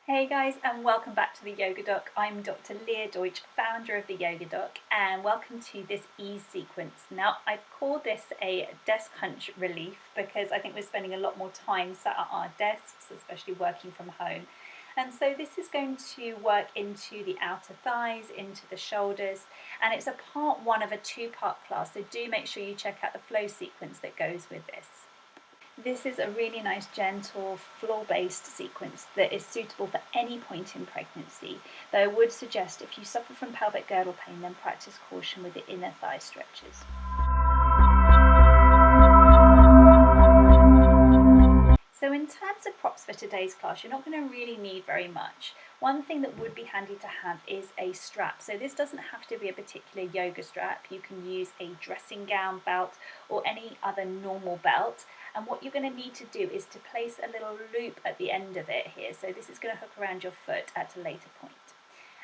Hey guys, and welcome back to the Yoga Doc. I'm Dr. Leah Deutsch, founder of the Yoga Doc, and welcome to this ease sequence. Now, I've called this a desk hunch relief because I think we're spending a lot more time sat at our desks, especially working from home. And so this is going to work into the outer thighs, into the shoulders, and it's a part one of a two-part class, so do make sure you check out the flow sequence that goes with this. This is a really nice, gentle, floor-based sequence that is suitable for any point in pregnancy, though I would suggest if you suffer from pelvic girdle pain, then practice caution with the inner thigh stretches. So in terms of props for today's class, you're not going to really need very much. One thing that would be handy to have is a strap. So this doesn't have to be a particular yoga strap. You can use a dressing gown belt or any other normal belt. And what you're going to need to do is to place a little loop at the end of it here. So this is going to hook around your foot at a later point.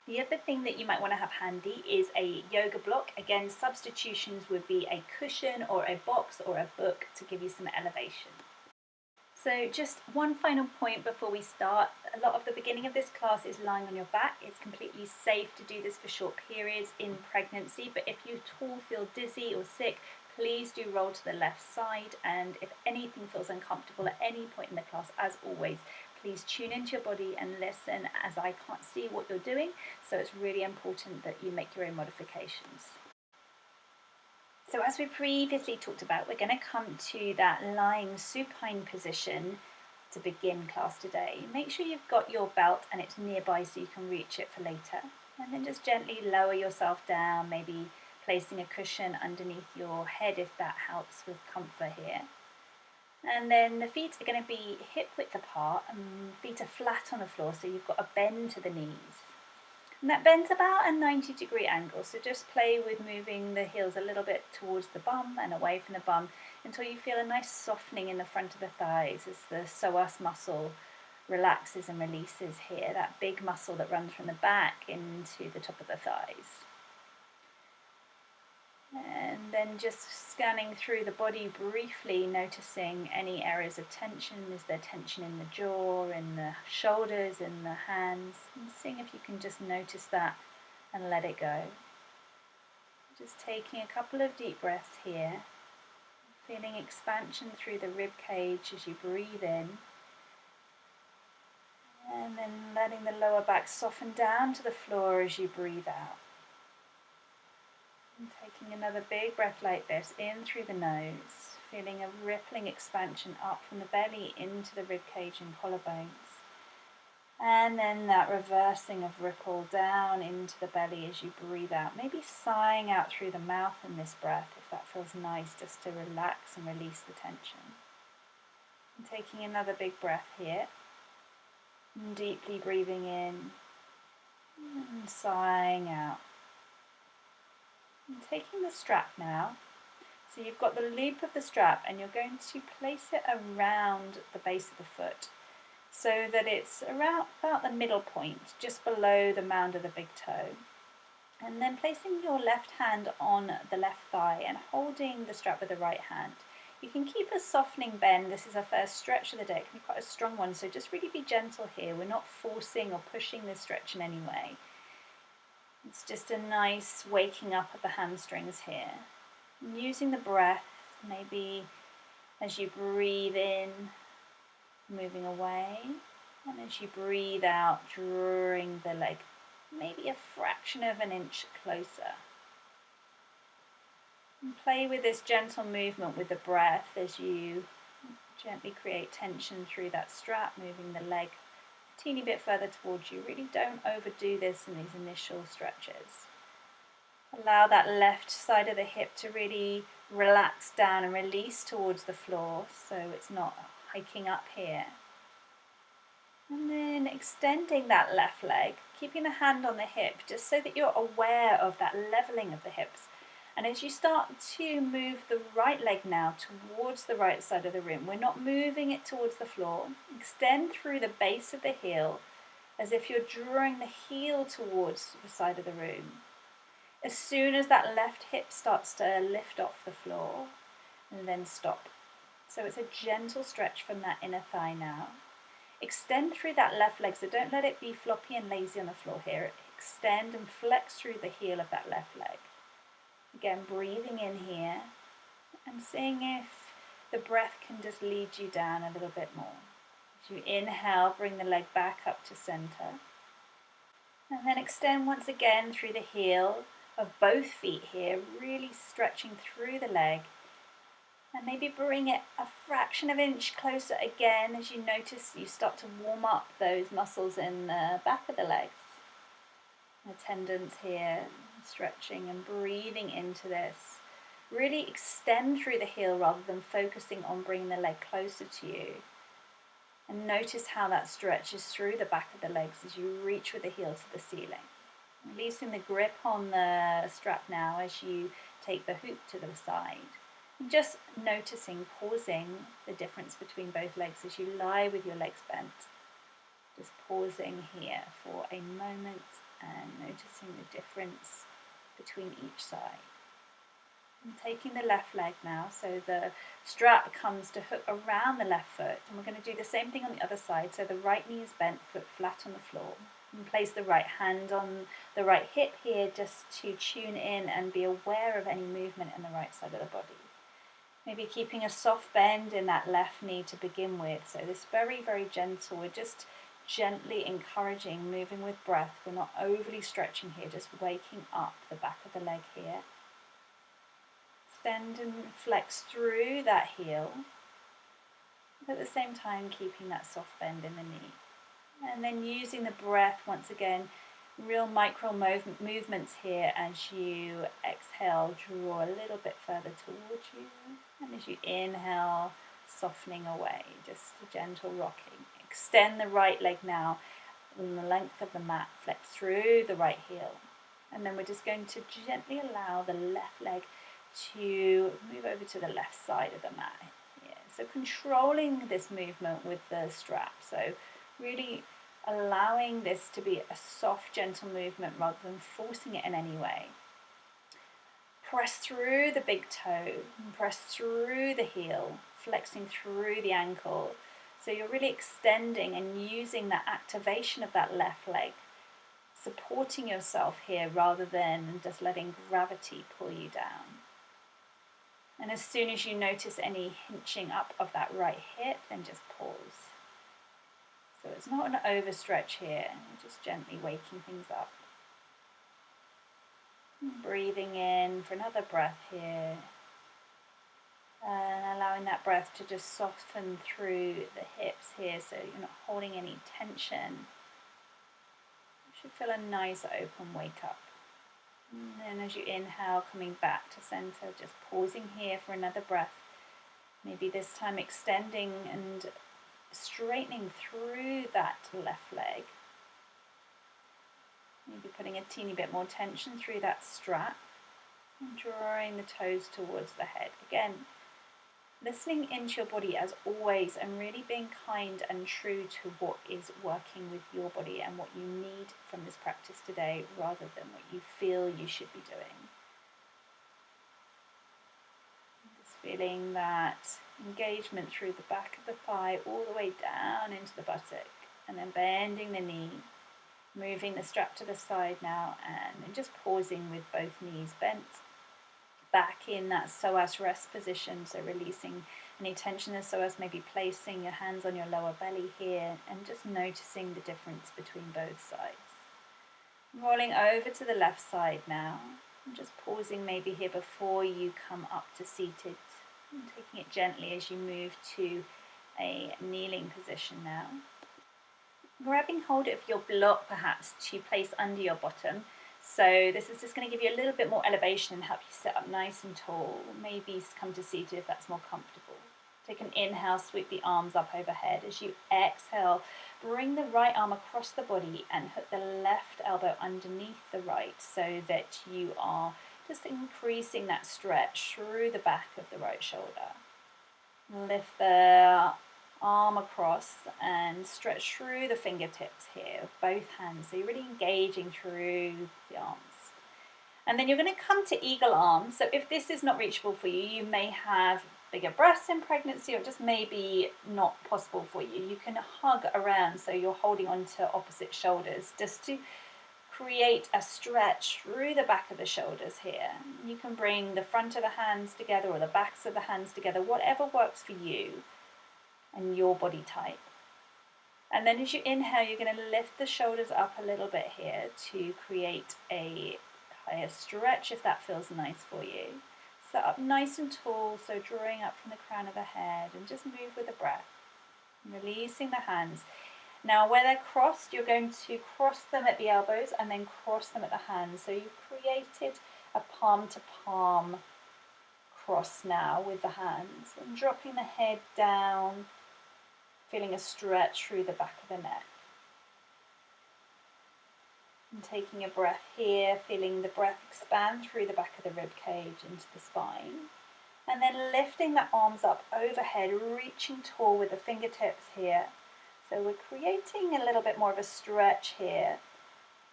The other thing that you might want to have handy is a yoga block. Again, substitutions would be a cushion or a box or a book to give you some elevation. So just one final point before we start. A lot of the beginning of this class is lying on your back. It's completely safe to do this for short periods in pregnancy, but if you at all feel dizzy or sick, please do roll to the left side, and if anything feels uncomfortable at any point in the class, as always, please tune into your body and listen, as I can't see what you're doing, so it's really important that you make your own modifications. So as we previously talked about, we're going to come to that lying supine position to begin class today. Make sure you've got your belt and it's nearby so you can reach it for later. And then just gently lower yourself down, maybe placing a cushion underneath your head if that helps with comfort here. And then the feet are going to be hip width apart and feet are flat on the floor, so you've got a bend to the knees. And that bends about a 90-degree angle, so just play with moving the heels a little bit towards the bum and away from the bum until you feel a nice softening in the front of the thighs as the psoas muscle relaxes and releases here, that big muscle that runs from the back into the top of the thighs. And then just scanning through the body briefly, noticing any areas of tension. Is there tension in the jaw, in the shoulders, in the hands? And seeing if you can just notice that and let it go. Just taking a couple of deep breaths here, feeling expansion through the rib cage as you breathe in. And then letting the lower back soften down to the floor as you breathe out. And taking another big breath like this, in through the nose, feeling a rippling expansion up from the belly into the ribcage and collarbones. And then that reversing of ripple down into the belly as you breathe out, maybe sighing out through the mouth in this breath if that feels nice, just to relax and release the tension. And taking another big breath here, and deeply breathing in and sighing out. And taking the strap now, so you've got the loop of the strap and you're going to place it around the base of the foot so that it's around about the middle point, just below the mound of the big toe. And then placing your left hand on the left thigh and holding the strap with the right hand. You can keep a softening bend. This is our first stretch of the day. It can be quite a strong one, so just really be gentle here. We're not forcing or pushing this stretch in any way. It's just a nice waking up of the hamstrings here. And using the breath, maybe as you breathe in, moving away, and as you breathe out, drawing the leg maybe a fraction of an inch closer. And play with this gentle movement with the breath as you gently create tension through that strap, moving the leg teeny bit further towards you. Really don't overdo this in these initial stretches. Allow that left side of the hip to really relax down and release towards the floor so it's not hiking up here. And then extending that left leg, keeping the hand on the hip just so that you're aware of that leveling of the hips. And as you start to move the right leg now towards the right side of the room, we're not moving it towards the floor. Extend through the base of the heel as if you're drawing the heel towards the side of the room. As soon as that left hip starts to lift off the floor, and then stop. So it's a gentle stretch from that inner thigh now. Extend through that left leg, so don't let it be floppy and lazy on the floor here. Extend and flex through the heel of that left leg. Again, breathing in here and seeing if the breath can just lead you down a little bit more. As you inhale, bring the leg back up to center. And then extend once again through the heel of both feet here, really stretching through the leg. And maybe bring it a fraction of an inch closer again as you notice you start to warm up those muscles in the back of the legs. The tendons here, stretching and breathing into this. Really extend through the heel rather than focusing on bringing the leg closer to you. And notice how that stretches through the back of the legs as you reach with the heel to the ceiling. Releasing the grip on the strap now as you take the hoop to the side. And just noticing, pausing the difference between both legs as you lie with your legs bent. Just pausing here for a moment and noticing the difference between each side. And taking the left leg now, so the strap comes to hook around the left foot. And we're going to do the same thing on the other side. So the right knee is bent, foot flat on the floor. And place the right hand on the right hip here just to tune in and be aware of any movement in the right side of the body. Maybe keeping a soft bend in that left knee to begin with. So this very, very gentle. We're just gently encouraging, moving with breath. We're not overly stretching here, just waking up the back of the leg here. Extend and flex through that heel. At the same time, keeping that soft bend in the knee. And then using the breath once again, real micro movements here as you exhale, draw a little bit further towards you. And as you inhale, softening away, just a gentle rocking. Extend the right leg now in the length of the mat, flex through the right heel. And then we're just going to gently allow the left leg to move over to the left side of the mat here. So controlling this movement with the strap. So really allowing this to be a soft, gentle movement rather than forcing it in any way. Press through the big toe, and press through the heel, flexing through the ankle. So you're really extending and using that activation of that left leg, supporting yourself here rather than just letting gravity pull you down. And as soon as you notice any hinching up of that right hip, then just pause. So it's not an overstretch here, just gently waking things up. Breathing in for another breath here. And allowing that breath to just soften through the hips here so you're not holding any tension. You should feel a nice open wake up. And then as you inhale, coming back to center, just pausing here for another breath. Maybe this time extending and straightening through that left leg. Maybe putting a teeny bit more tension through that strap and drawing the toes towards the head. Again, listening into your body as always and really being kind and true to what is working with your body and what you need from this practice today rather than what you feel you should be doing. Just feeling that engagement through the back of the thigh all the way down into the buttock and then bending the knee. Moving the strap to the side now and then just pausing with both knees bent. Back in that psoas rest position, so releasing any tension in the psoas, maybe placing your hands on your lower belly here and just noticing the difference between both sides. Rolling over to the left side now and just pausing maybe here before you come up to seated and taking it gently as you move to a kneeling position now. Grabbing hold of your block perhaps to place under your bottom. So this is just going to give you a little bit more elevation and help you sit up nice and tall. Maybe come to seated if that's more comfortable. Take an inhale, sweep the arms up overhead. As you exhale, bring the right arm across the body and hook the left elbow underneath the right so that you are just increasing that stretch through the back of the right shoulder. Lift the arm across and stretch through the fingertips here of both hands. So you're really engaging through the arms. And then you're going to come to eagle arms. So if this is not reachable for you, you may have bigger breasts in pregnancy, or just maybe not possible for you, you can hug around so you're holding onto opposite shoulders just to create a stretch through the back of the shoulders here. You can bring the front of the hands together or the backs of the hands together, whatever works for you and your body type. And then as you inhale, you're going to lift the shoulders up a little bit here to create a higher stretch if that feels nice for you. Sit up nice and tall, so drawing up from the crown of the head, and just move with the breath, releasing the hands. Now where they're crossed, you're going to cross them at the elbows and then cross them at the hands. So you've created a palm to palm cross now with the hands, and dropping the head down, feeling a stretch through the back of the neck. And taking a breath here, feeling the breath expand through the back of the rib cage into the spine. And then lifting the arms up overhead, reaching tall with the fingertips here. So we're creating a little bit more of a stretch here.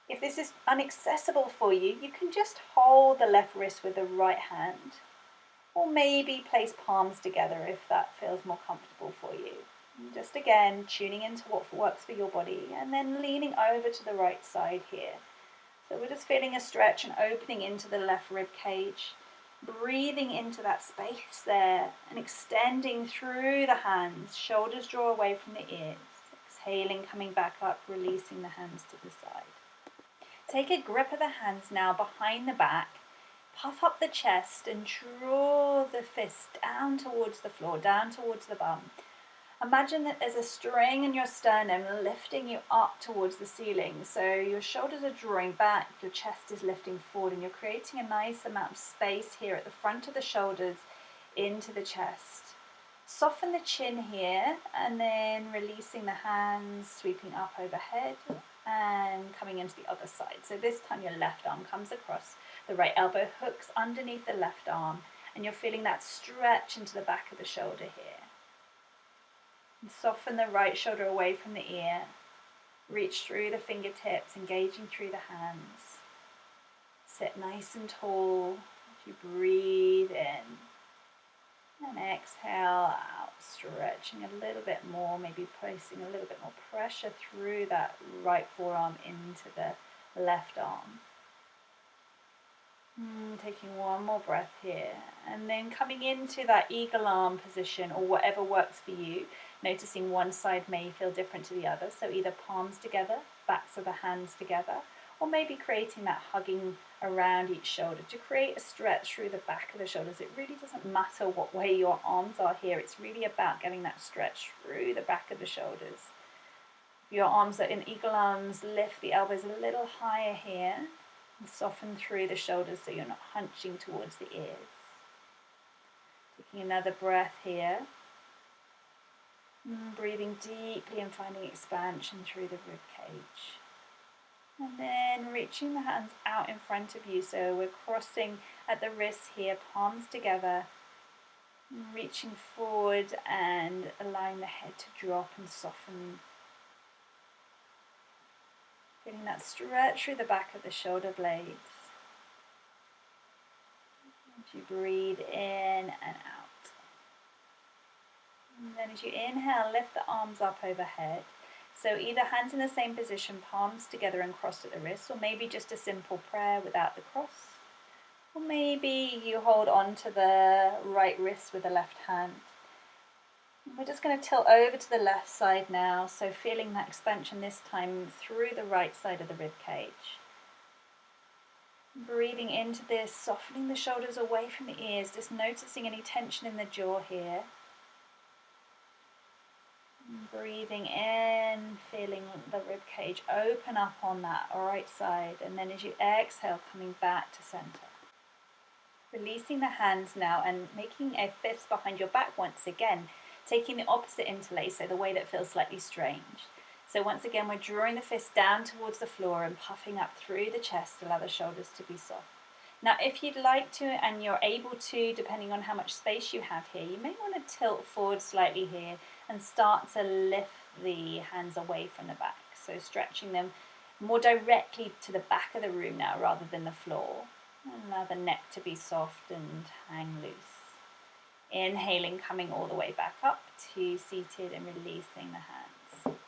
If this is inaccessible for you, you can just hold the left wrist with the right hand. Or maybe place palms together if that feels more comfortable for you. Just again, tuning into what works for your body, and then leaning over to the right side here. So we're just feeling a stretch and opening into the left rib cage, breathing into that space there and extending through the hands. Shoulders draw away from the ears. Exhaling, coming back up, releasing the hands to the side. Take a grip of the hands now behind the back. Puff up the chest and draw the fist down towards the floor, down towards the bum. Imagine that there's a string in your sternum lifting you up towards the ceiling. So your shoulders are drawing back, your chest is lifting forward, and you're creating a nice amount of space here at the front of the shoulders into the chest. Soften the chin here, and then releasing the hands, sweeping up overhead and coming into the other side. So this time your left arm comes across, the right elbow hooks underneath the left arm, and you're feeling that stretch into the back of the shoulder here. And soften the right shoulder away from the ear. Reach through the fingertips, engaging through the hands. Sit nice and tall as you breathe in. And exhale out, stretching a little bit more, maybe placing a little bit more pressure through that right forearm into the left arm. Taking one more breath here, and then coming into that eagle arm position, or whatever works for you. Noticing one side may feel different to the other, so either palms together, backs of the hands together, or maybe creating that hugging around each shoulder to create a stretch through the back of the shoulders. It really doesn't matter what way your arms are here, it's really about getting that stretch through the back of the shoulders. If your arms are in eagle arms, lift the elbows a little higher here and soften through the shoulders so you're not hunching towards the ears. Taking another breath here. Breathing deeply and finding expansion through the rib cage. And then reaching the hands out in front of you. So we're crossing at the wrists here, palms together. Reaching forward and allowing the head to drop and soften. Getting that stretch through the back of the shoulder blades. As you breathe in and out. And then as you inhale, lift the arms up overhead. So either hands in the same position, palms together and crossed at the wrists, or maybe just a simple prayer without the cross. Or maybe you hold on to the right wrist with the left hand. And we're just going to tilt over to the left side now, so feeling that expansion this time through the right side of the rib cage. Breathing into this, softening the shoulders away from the ears, just noticing any tension in the jaw here. Breathing in, feeling the rib cage open up on that right side, and then as you exhale, coming back to center. Releasing the hands now and making a fist behind your back once again, taking the opposite interlace, so the way that feels slightly strange. So once again, we're drawing the fist down towards the floor and puffing up through the chest, allow the shoulders to be soft. Now, if you'd like to, and you're able to, depending on how much space you have here, you may want to tilt forward slightly here and start to lift the hands away from the back. So stretching them more directly to the back of the room now rather than the floor. And allow the neck to be soft and hang loose. Inhaling, coming all the way back up to seated and releasing the hands.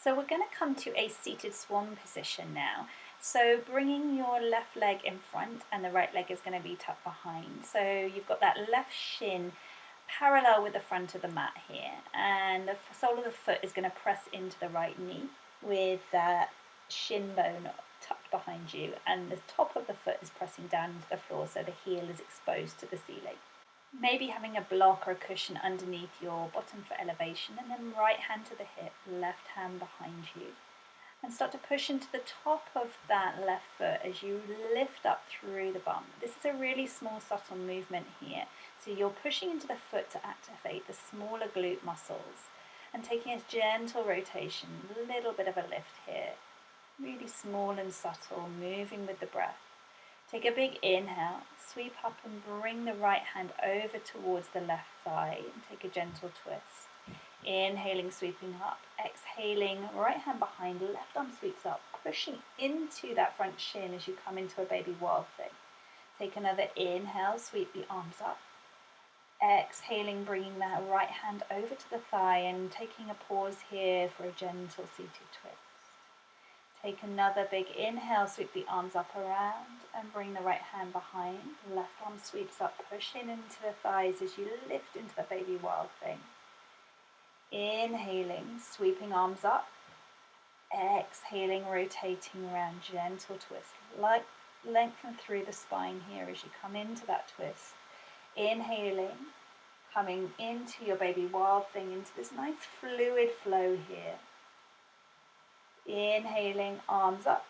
So we're going to come to a seated swan position now. So bringing your left leg in front and the right leg is going to be tucked behind. So you've got that left shin parallel with the front of the mat here, and the sole of the foot is going to press into the right knee with that shin bone tucked behind you, and the top of the foot is pressing down into the floor so the heel is exposed to the ceiling. Maybe having a block or a cushion underneath your bottom foot elevation, and then right hand to the hip, left hand behind you. And start to push into the top of that left foot as you lift up through the bum. This is a really small, subtle movement here. So you're pushing into the foot to activate the smaller glute muscles and taking a gentle rotation, a little bit of a lift here. Really small and subtle, moving with the breath. Take a big inhale, sweep up and bring the right hand over towards the left thigh and take a gentle twist. Inhaling, sweeping up, exhaling, right hand behind, left arm sweeps up, pushing into that front shin as you come into a baby wild thing. Take another inhale, sweep the arms up. Exhaling, bringing that right hand over to the thigh and taking a pause here for a gentle seated twist. Take another big inhale, sweep the arms up around and bring the right hand behind. Left arm sweeps up, pushing into the thighs as you lift into the baby wild thing. Inhaling, sweeping arms up. Exhaling, rotating around, gentle twist. Lengthen through the spine here as you come into that twist. Inhaling, coming into your baby wild thing, into this nice fluid flow here. Inhaling, arms up.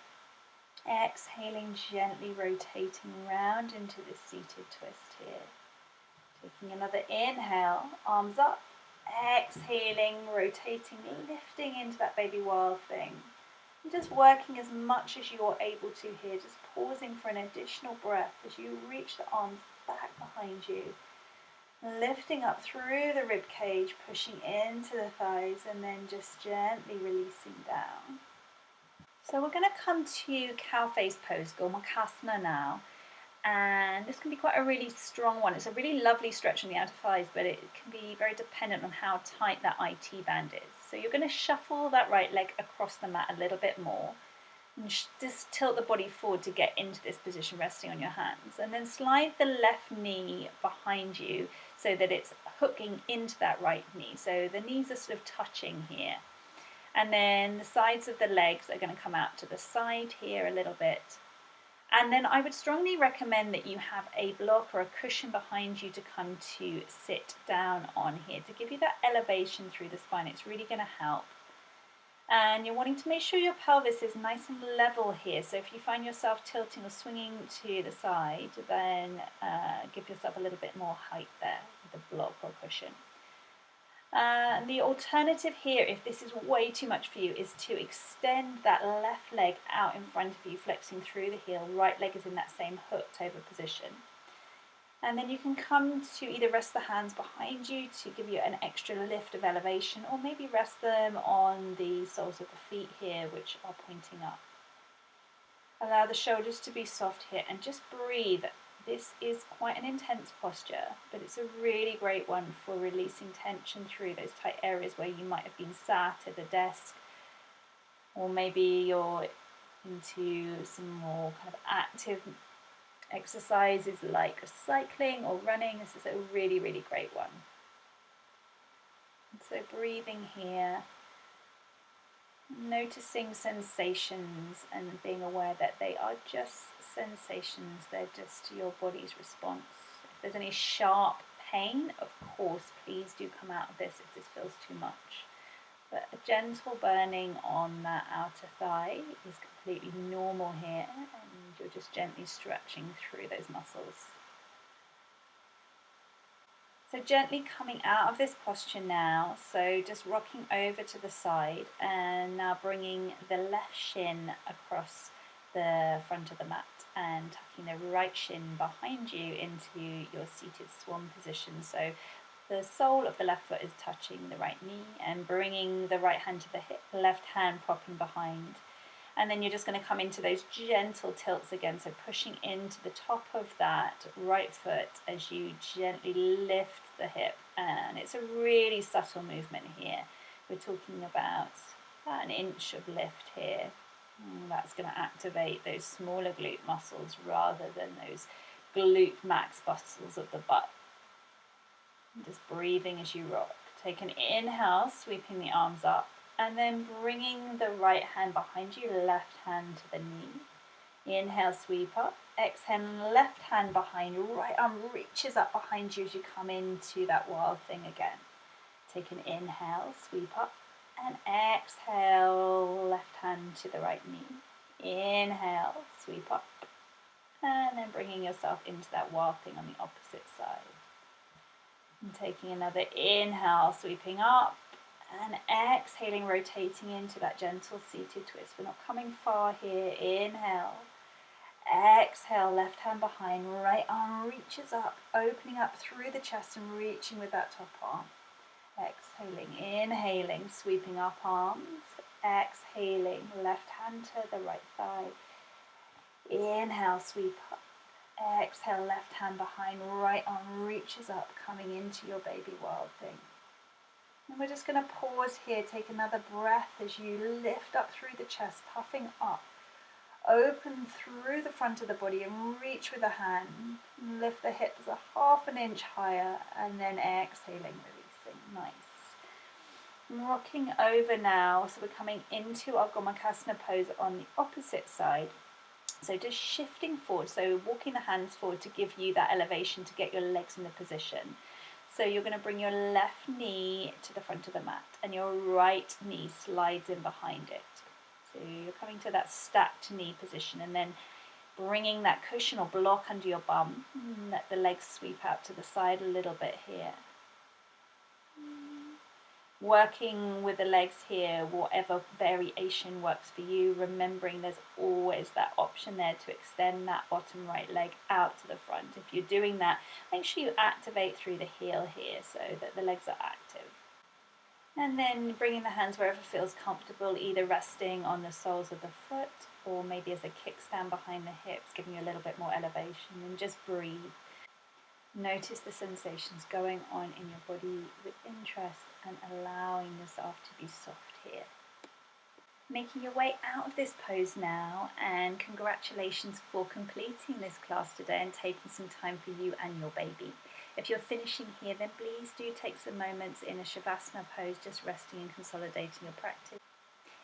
Exhaling, gently rotating around into this seated twist here. Taking another inhale, arms up. Exhaling, rotating, lifting into that baby wild thing. And just working as much as you're able to here, just pausing for an additional breath as you reach the arms back behind you. Lifting up through the rib cage, pushing into the thighs, and then just gently releasing down. So we're going to come to cow face pose, Gomukhasana now. And this can be quite a really strong one. It's a really lovely stretch on the outer thighs, but it can be very dependent on how tight that IT band is. So you're going to shuffle that right leg across the mat a little bit more. And just tilt the body forward to get into this position, resting on your hands. And then slide the left knee behind you so that it's hooking into that right knee. So the knees are sort of touching here. And then the sides of the legs are going to come out to the side here a little bit. And then I would strongly recommend that you have a block or a cushion behind you to come to sit down on here to give you that elevation through the spine. It's really going to help. And you're wanting to make sure your pelvis is nice and level here. So if you find yourself tilting or swinging to the side, then give yourself a little bit more height there with a block or cushion. The alternative here, if this is way too much for you, is to extend that left leg out in front of you, flexing through the heel. Right leg is in that same hooked over position. And then you can come to either rest the hands behind you to give you an extra lift of elevation, or maybe rest them on the soles of the feet here, which are pointing up. Allow the shoulders to be soft here and just breathe. This is quite an intense posture, but it's a really great one for releasing tension through those tight areas where you might have been sat at a desk, or maybe you're into some more kind of active exercises like cycling or running. This is a really, really great one. And so breathing here, noticing sensations and being aware that they are just sensations, they're just your body's response. If there's any sharp pain, of course, please do come out of this if this feels too much. But a gentle burning on that outer thigh is completely normal here, and you're just gently stretching through those muscles. So gently coming out of this posture now, so just rocking over to the side and now bringing the left shin across the front of the mat and tucking the right shin behind you into your seated swan position. So the sole of the left foot is touching the right knee and bringing the right hand to the hip, left hand propping behind. And then you're just going to come into those gentle tilts again, so pushing into the top of that right foot as you gently lift the hip. And it's a really subtle movement here. We're talking about an inch of lift here. And that's going to activate those smaller glute muscles rather than those glute max muscles of the butt. And just breathing as you rock. Take an inhale, sweeping the arms up, and then bringing the right hand behind you, left hand to the knee. Inhale, sweep up. Exhale, left hand behind you, right arm reaches up behind you as you come into that wild thing again. Take an inhale, sweep up, and exhale, left hand to the right knee. Inhale, sweep up, and then bringing yourself into that wild thing on the opposite side. And taking another inhale, sweeping up, and exhaling, rotating into that gentle seated twist. We're not coming far here. Inhale, exhale, left hand behind, right arm reaches up, opening up through the chest and reaching with that top arm. Exhaling, inhaling, sweeping up arms, exhaling, left hand to the right thigh. Inhale, sweep up. Exhale, left hand behind, right arm reaches up, coming into your baby wild thing. And we're just going to pause here, take another breath as you lift up through the chest, puffing up. Open through the front of the body and reach with a hand. Lift the hips a half an inch higher and then exhaling, releasing. Nice. Rocking over now, so we're coming into our Gomukhasana pose on the opposite side. So just shifting forward, so walking the hands forward to give you that elevation to get your legs in the position. So you're going to bring your left knee to the front of the mat and your right knee slides in behind it. So you're coming to that stacked knee position and then bringing that cushion or block under your bum. Let the legs sweep out to the side a little bit here. Working with the legs here, whatever variation works for you, remembering there's always that option there to extend that bottom right leg out to the front. If you're doing that, make sure you activate through the heel here so that the legs are active. And then bringing the hands wherever feels comfortable, either resting on the soles of the foot or maybe as a kickstand behind the hips, giving you a little bit more elevation, and just breathe. Notice the sensations going on in your body with interest and allowing yourself to be soft here. Making your way out of this pose now, and congratulations for completing this class today and taking some time for you and your baby. If you're finishing here, then please do take some moments in a Shavasana pose, just resting and consolidating your practice.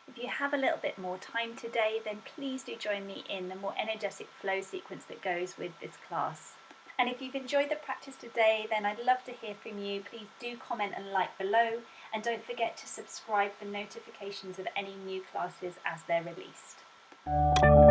If you have a little bit more time today, then please do join me in the more energetic flow sequence that goes with this class. And if you've enjoyed the practice today, then I'd love to hear from you. Please do comment and like below, and don't forget to subscribe for notifications of any new classes as they're released.